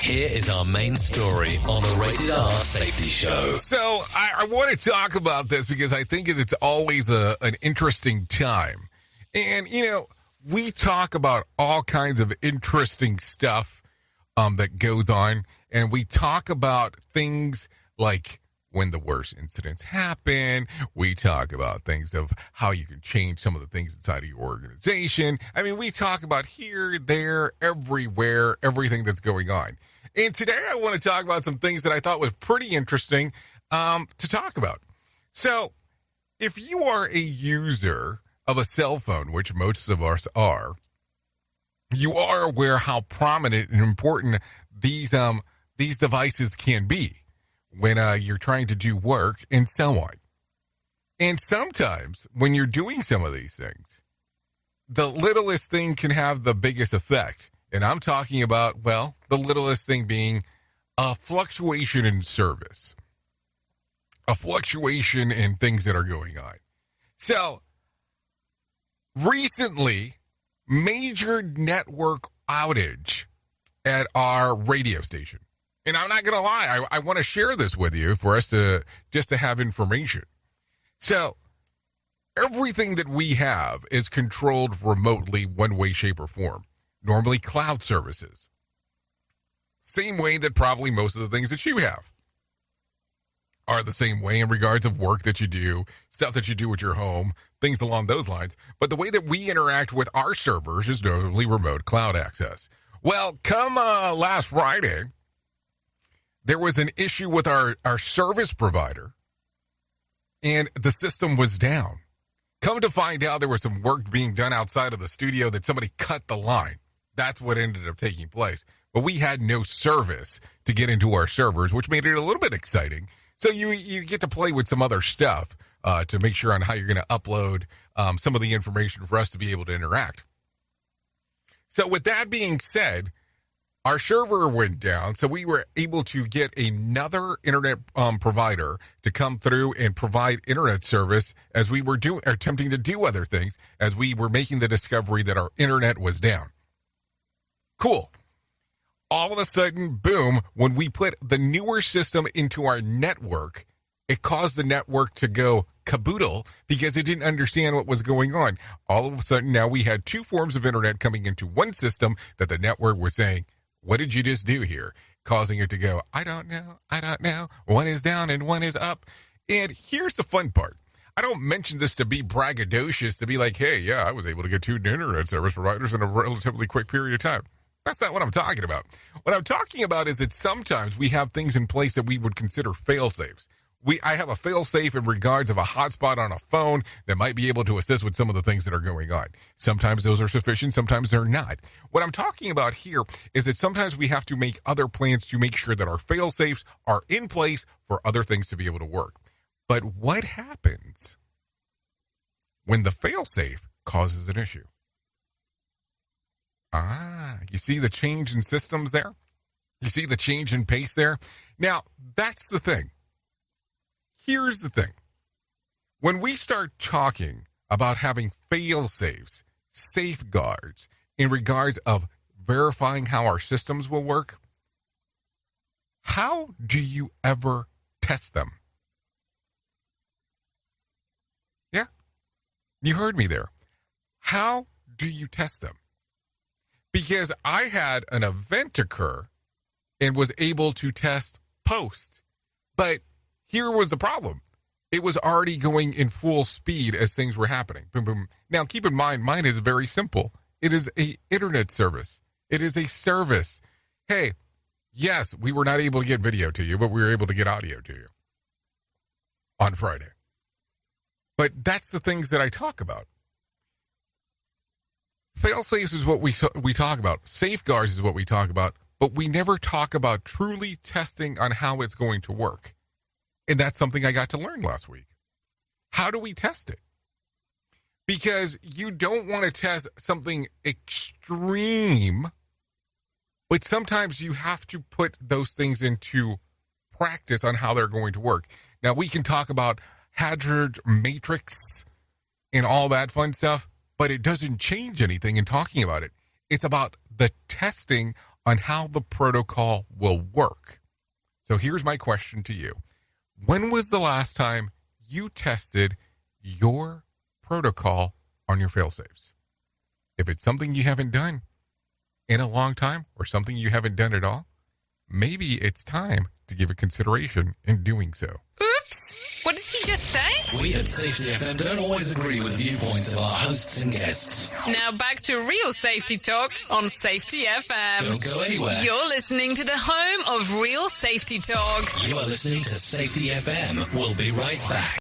Here is our main story on the Rated R Safety Show. So I want to talk about this because I think it's always an interesting time. And, we talk about all kinds of interesting stuff that goes on. And we talk about things like when the worst incidents happen. We talk about things of how you can change some of the things inside of your organization. I mean, we talk about here, there, everywhere, everything that's going on. And today I want to talk about some things that I thought was pretty interesting to talk about. So if you are a user of a cell phone, which most of us are, you are aware how prominent and important these devices can be when you're trying to do work and so on. And sometimes when you're doing some of these things, the littlest thing can have the biggest effect. And I'm talking about, well, the littlest thing being a fluctuation in service, a fluctuation in things that are going on. So recently, major network outage at our radio station. And I'm not going to lie, I want to share this with you for us to just to have information. So everything that we have is controlled remotely one way, shape, or form. Normally cloud services. Same way that probably most of the things that you have are the same way in regards of work that you do, stuff that you do at your home, things along those lines. But the way that we interact with our servers is normally remote cloud access. Well, come last Friday, there was an issue with our service provider, and the system was down. Come to find out, there was some work being done outside of the studio that somebody cut the line. That's what ended up taking place. But we had no service to get into our servers, which made it a little bit exciting. So you get to play with some other stuff to make sure on how you're going to upload some of the information for us to be able to interact. So with that being said, our server went down, so we were able to get another internet provider to come through and provide internet service as we were attempting to do other things, as we were making the discovery that our internet was down. Cool. All of a sudden, boom, when we put the newer system into our network, it caused the network to go caboodle because it didn't understand what was going on. All of a sudden, now we had two forms of internet coming into one system that the network was saying, what did you just do here? Causing it to go, I don't know. One is down and one is up. And here's the fun part. I don't mention this to be braggadocious, to be like, hey, yeah, I was able to get two internet service providers in a relatively quick period of time. That's not what I'm talking about. What I'm talking about is that sometimes we have things in place that we would consider fail-safes. I have a fail-safe in regards of a hotspot on a phone that might be able to assist with some of the things that are going on. Sometimes those are sufficient, sometimes they're not. What I'm talking about here is that sometimes we have to make other plans to make sure that our fail-safes are in place for other things to be able to work. But what happens when the fail-safe causes an issue? You see the change in systems there? You see the change in pace there? Now, that's the thing. Here's the thing. When we start talking about having fail-safes, safeguards, in regards of verifying how our systems will work, how do you ever test them? Yeah, you heard me there. How do you test them? Because I had an event occur and was able to test post. But here was the problem. It was already going in full speed as things were happening. Boom, boom. Now, keep in mind, mine is very simple. It is an internet service. It is a service. Hey, yes, we were not able to get video to you, but we were able to get audio to you on Friday. But that's the things that I talk about. Fail-safes is what we talk about. Safeguards is what we talk about. But we never talk about truly testing on how it's going to work. And that's something I got to learn last week. How do we test it? Because you don't want to test something extreme, but sometimes you have to put those things into practice on how they're going to work. Now, we can talk about hazard matrix and all that fun stuff, but it doesn't change anything in talking about it. It's about the testing on how the protocol will work. So here's my question to you. When was the last time you tested your protocol on your fail-safes? If it's something you haven't done in a long time or something you haven't done at all, maybe it's time to give it consideration in doing so. Oops! What did he just say? We at Safety FM don't always agree with viewpoints of our hosts and guests. Now back to real safety talk on Safety FM. Don't go anywhere. You're listening to the home of real safety talk. You are listening to Safety FM. We'll be right back.